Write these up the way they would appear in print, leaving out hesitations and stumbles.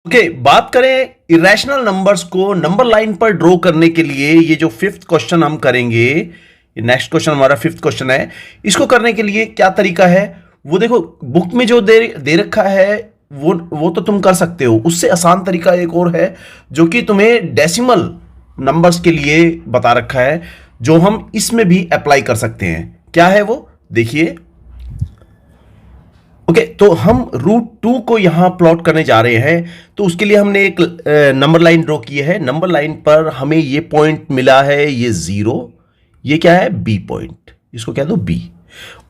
Okay, बात करें irrational numbers को नंबर लाइन पर ड्रॉ करने के लिए। ये जो फिफ्थ क्वेश्चन हम करेंगे, ये नेक्स्ट क्वेश्चन हमारा फिफ्थ क्वेश्चन है। इसको करने के लिए क्या तरीका है वो देखो, बुक में जो दे रखा है वो तो तुम कर सकते हो। उससे आसान तरीका एक और है जो कि तुम्हें डेसिमल नंबर्स के लिए बता रखा है, जो हम इसमें भी अप्लाई कर सकते हैं। क्या है वो, देखिए। ओके, तो हम √2 को यहां प्लॉट करने जा रहे हैं। तो उसके लिए हमने एक नंबर लाइन ड्रॉ की है। नंबर लाइन पर हमें ये पॉइंट मिला है, ये 0। ये क्या है, बी पॉइंट, इसको कह दो बी।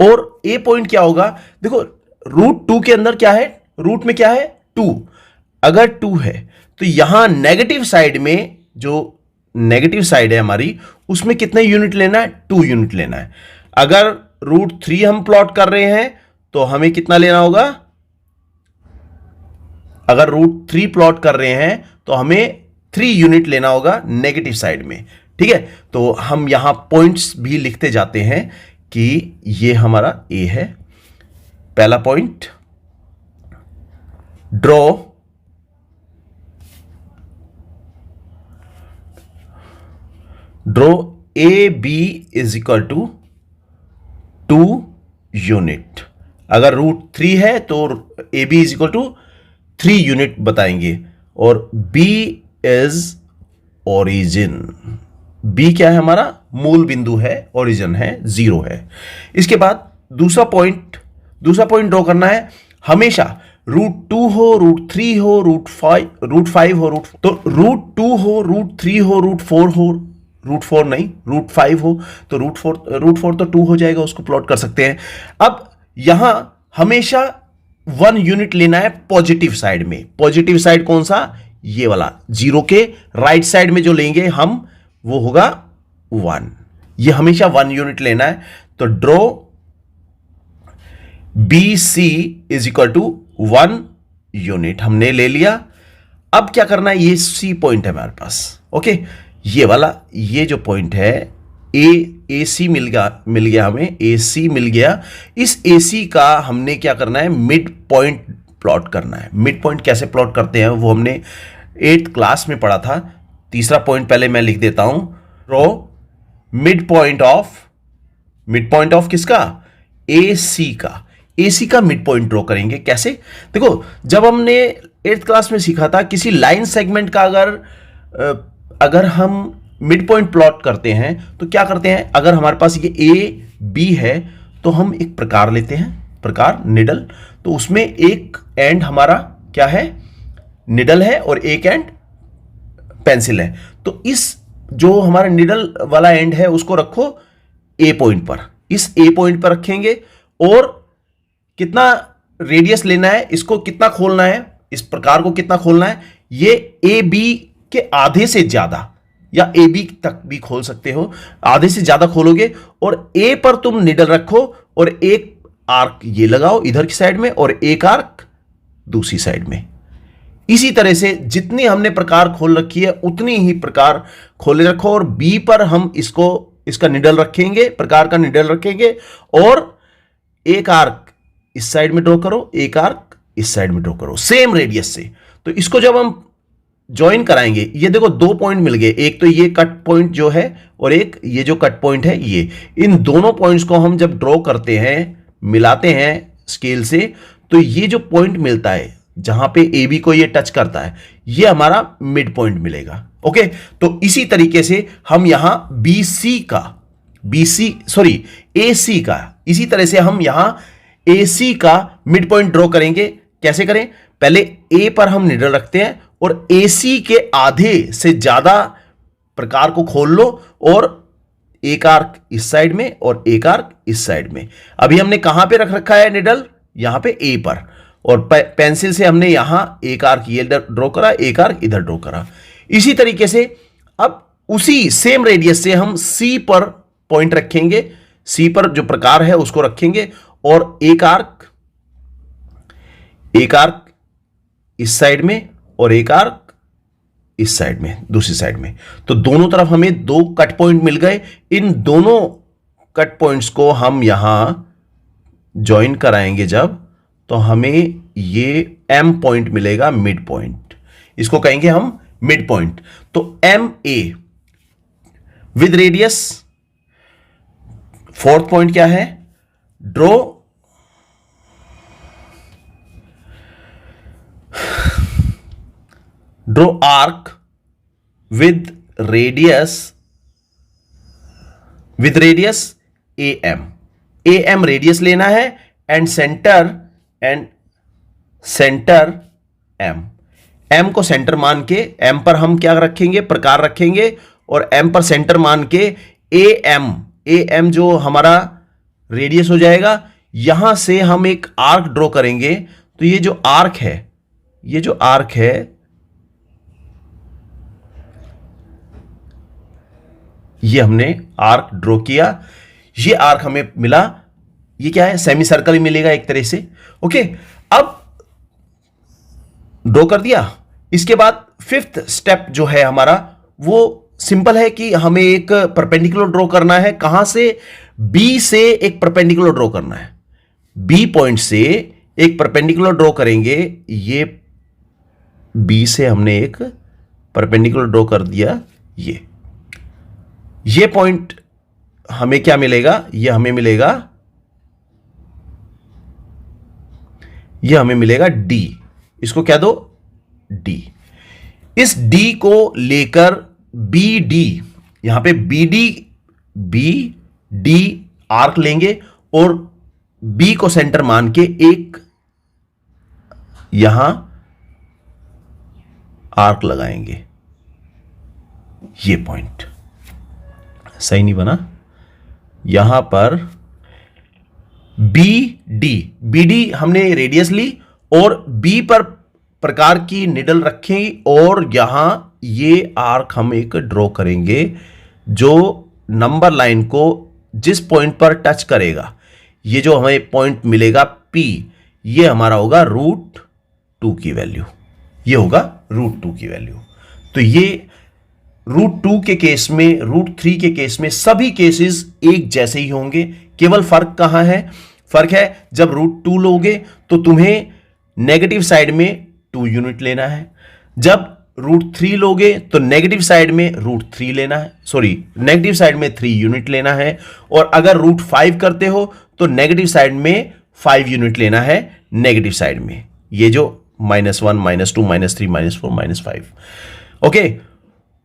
और ए पॉइंट क्या होगा, देखो √2 के अंदर क्या है, रूट में क्या है 2। अगर 2 है तो यहां नेगेटिव साइड में, जो नेगेटिव साइड है हमारी, उसमें कितने यूनिट लेना है, 2 यूनिट लेना है। अगर √3 हम प्लॉट कर रहे हैं तो हमें कितना लेना होगा, अगर √3 प्लॉट कर रहे हैं तो हमें 3 यूनिट लेना होगा नेगेटिव साइड में। ठीक है, तो हम यहां पॉइंट्स भी लिखते जाते हैं कि ये हमारा ए है। पहला point, draw A B is equal to 2 unit. अगर √3 है तो A B is equal to 3 unit बताएंगे। और बी इज ओरिजिन। बी क्या है, हमारा मूल बिंदु है, ओरिजिन है, 0 है। इसके बाद दूसरा पॉइंट ड्रॉ करना है। हमेशा √2 हो, √3 हो, √5 हो, तो √2 हो, √3 हो, √4 हो, √4 नहीं, √5 हो तो √4 तो 2 हो जाएगा, उसको प्लॉट कर सकते हैं। अब यहां हमेशा 1 यूनिट लेना है पॉजिटिव साइड में। पॉजिटिव साइड कौन सा, ये वाला, 0 के राइट साइड में जो लेंगे हम वो होगा 1। ये हमेशा 1 यूनिट लेना है। तो draw B C is equal to 1 unit हमने ले लिया। अब क्या करना है, ये सी पॉइंट है हमारे पास। ओके, ये वाला, ये जो पॉइंट है ए सी मिल गया हमें, ए सी मिल गया। इस ए सी का हमने क्या करना है, मिड पॉइंट प्लॉट करना है। मिड पॉइंट कैसे प्लॉट करते हैं वो हमने 8th क्लास में पढ़ा था। तीसरा पॉइंट पहले मैं लिख देता हूं, ड्रॉ मिड पॉइंट ऑफ किसका, ए सी का। ए सी का मिड पॉइंट ड्रॉ करेंगे कैसे, देखो जब हमने 8th क्लास में सीखा था, किसी लाइन सेगमेंट का अगर हम मिड पॉइंट प्लॉट करते हैं तो क्या करते हैं, अगर हमारे पास ये ए बी है तो हम एक प्रकार लेते हैं, प्रकार निडल। तो उसमें एक एंड हमारा क्या है, निडल है, और एक एंड पेंसिल है। तो इस जो हमारा निडल वाला एंड है उसको रखो ए पॉइंट पर, इस ए पॉइंट पर रखेंगे। और कितना रेडियस लेना है, इसको कितना खोलना है, इस प्रकार को कितना खोलना है, ये ए बी के आधे से ज्यादा, या ए बी तक भी खोल सकते हो, आधे से ज्यादा खोलोगे। और ए पर तुम निडल रखो और एक आर्क ये लगाओ इधर की साइड में और एक आर्क दूसरी साइड में। इसी तरह से जितनी हमने प्रकार खोल रखी है उतनी ही प्रकार खोले रखो। और बी पर हम इसका निडल रखेंगे, प्रकार का निडल रखेंगे, और एक आर्क इस साइड में ड्रॉ करो, एक आर्क इस साइड में ड्रॉ करो, सेम रेडियस से। तो इसको जब हम ज्वाइन कराएंगे, ये देखो 2 पॉइंट मिल गए, एक तो ये कट पॉइंट जो है और एक ये जो कट पॉइंट है, ये इन दोनों पॉइंट्स को हम जब ड्रॉ करते हैं, मिलाते हैं स्केल से, तो ये जो पॉइंट मिलता है जहां पे ए बी को ये टच करता है, ये हमारा मिड पॉइंट मिलेगा। ओके, तो इसी तरीके से हम यहां ए सी का, इसी तरह से हम यहां ए सी का मिड पॉइंट ड्रॉ करेंगे। कैसे करें, पहले ए पर हम निडल रखते हैं और ए सी के आधे से ज्यादा प्रकार को खोल लो, और एक आर्क इस साइड में और एक आर्क इस साइड में। अभी हमने कहां पे रख रखा है निडल, यहां पे ए पर, और पेंसिल से हमने यहां एक आर्क ये ड्रॉ करा, एक आर्क इधर ड्रॉ करा। इसी तरीके से अब उसी सेम रेडियस से हम सी पर पॉइंट रखेंगे, सी पर जो प्रकार है उसको रखेंगे, और एक आर्क इस साइड में और एक आर्क इस साइड में, दूसरी साइड में। तो दोनों तरफ हमें 2 कट पॉइंट मिल गए। इन दोनों कट पॉइंट्स को हम यहां ज्वाइन कराएंगे जब, तो हमें ये एम पॉइंट मिलेगा, मिड पॉइंट। इसको कहेंगे हम मिड पॉइंट। तो M A with radius, fourth point क्या है, draw arc with radius A M radius लेना है, एंड सेंटर एम को सेंटर मान के, एम पर हम क्या रखेंगे, प्रकार रखेंगे, और एम पर सेंटर मान के ए एम जो हमारा रेडियस हो जाएगा, यहां से हम एक आर्क ड्रॉ करेंगे। तो ये जो आर्क है ये हमने आर्क ड्रॉ किया, ये आर्क हमें मिला, ये क्या है, सेमी सर्कल ही मिलेगा एक तरह से। ओके, अब ड्रॉ कर दिया। इसके बाद फिफ्थ स्टेप जो है हमारा वो सिंपल है कि हमें एक परपेंडिकुलर ड्रॉ करना है। कहां से, बी से एक परपेंडिकुलर ड्रॉ करना है, बी पॉइंट से एक परपेंडिकुलर ड्रॉ करेंगे। ये बी से हमने एक परपेंडिकुलर ड्रॉ कर दिया, ये पॉइंट हमें क्या मिलेगा, ये हमें मिलेगा डी, इसको क्या दो, डी। इस डी को लेकर बी डी, यहां पे बी डी आर्क लेंगे और बी को सेंटर मान के एक यहां आर्क लगाएंगे। ये पॉइंट सही नहीं बना, यहां पर बी डी हमने रेडियस ली और बी पर प्रकार की निडल रखें, और यहां ये आर्क हम एक ड्रॉ करेंगे जो नंबर लाइन को जिस पॉइंट पर टच करेगा, ये जो हमें पॉइंट मिलेगा P, ये हमारा होगा √2 की वैल्यू, ये होगा √2 की वैल्यू। तो ये √2 के केस में, √3 के केस में सभी केसेस एक जैसे ही होंगे। केवल फर्क कहां है, फर्क है जब √2 लोगे तो तुम्हें नेगेटिव साइड में 2 यूनिट लेना है, जब √3 लोगे तो नेगेटिव साइड में √3 लेना है, नेगेटिव साइड में 3 यूनिट लेना है, और अगर √5 करते हो तो नेगेटिव साइड में 5 यूनिट लेना है, नेगेटिव साइड में, ये जो -1, -2, -3, -4, -5। ओके,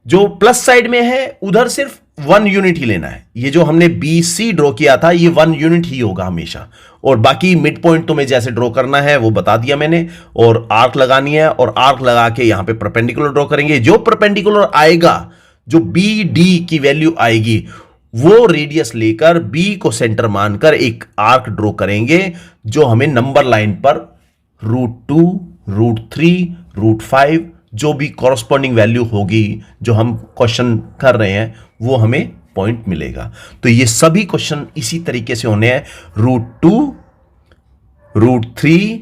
जो प्लस साइड में है उधर सिर्फ 1 यूनिट ही लेना है। ये जो हमने BC ड्रॉ किया था ये 1 यूनिट ही होगा हमेशा, और बाकी मिड पॉइंट तुम्हें जैसे ड्रॉ करना है वो बता दिया मैंने, और आर्क लगानी है, और आर्क लगा के यहां पे परपेंडिकुलर ड्रॉ करेंगे। जो परपेंडिकुलर आएगा, जो BD की वैल्यू आएगी, वो रेडियस लेकर B को सेंटर मानकर एक आर्क ड्रॉ करेंगे जो हमें नंबर लाइन पर √2, √3, √5 जो भी कॉरस्पॉन्डिंग वैल्यू होगी जो हम क्वेश्चन कर रहे हैं वो हमें पॉइंट मिलेगा। तो ये सभी क्वेश्चन इसी तरीके से होने हैं, √2, √3,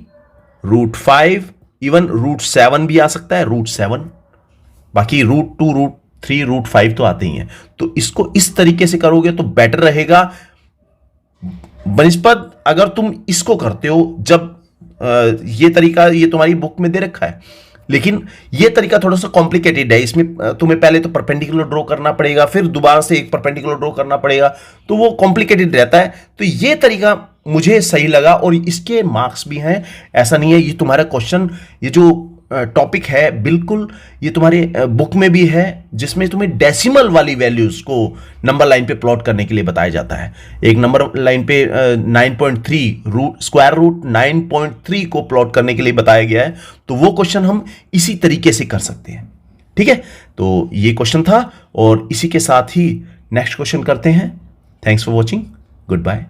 √5, इवन √7 भी आ सकता है, √7, बाकी √2, √3, √5 तो आते ही हैं। तो इसको इस तरीके से करोगे तो बेटर रहेगा बनिस्पत अगर तुम इसको करते हो, जब ये तरीका ये तुम्हारी बुक में दे रखा है, लेकिन ये तरीका थोड़ा सा कॉम्प्लिकेटेड है। इसमें तुम्हें पहले तो परपेंडिकुलर ड्रॉ करना पड़ेगा, फिर दोबारा से एक परपेंडिकुलर ड्रॉ करना पड़ेगा, तो वो कॉम्प्लिकेटेड रहता है। तो ये तरीका मुझे सही लगा, और इसके मार्क्स भी हैं, ऐसा नहीं है। ये तुम्हारा क्वेश्चन, ये जो टॉपिक है बिल्कुल ये तुम्हारे बुक में भी है, जिसमें तुम्हें डेसिमल वाली वैल्यूज को नंबर लाइन पे प्लॉट करने के लिए बताया जाता है। एक नंबर लाइन पे 9.3 स्क्वायर रूट 9.3 को प्लॉट करने के लिए बताया गया है। तो वो क्वेश्चन हम इसी तरीके से कर सकते हैं, ठीक है। तो ये क्वेश्चन था, और इसी के साथ ही नेक्स्ट क्वेश्चन करते हैं। Thanks for watching, good bye.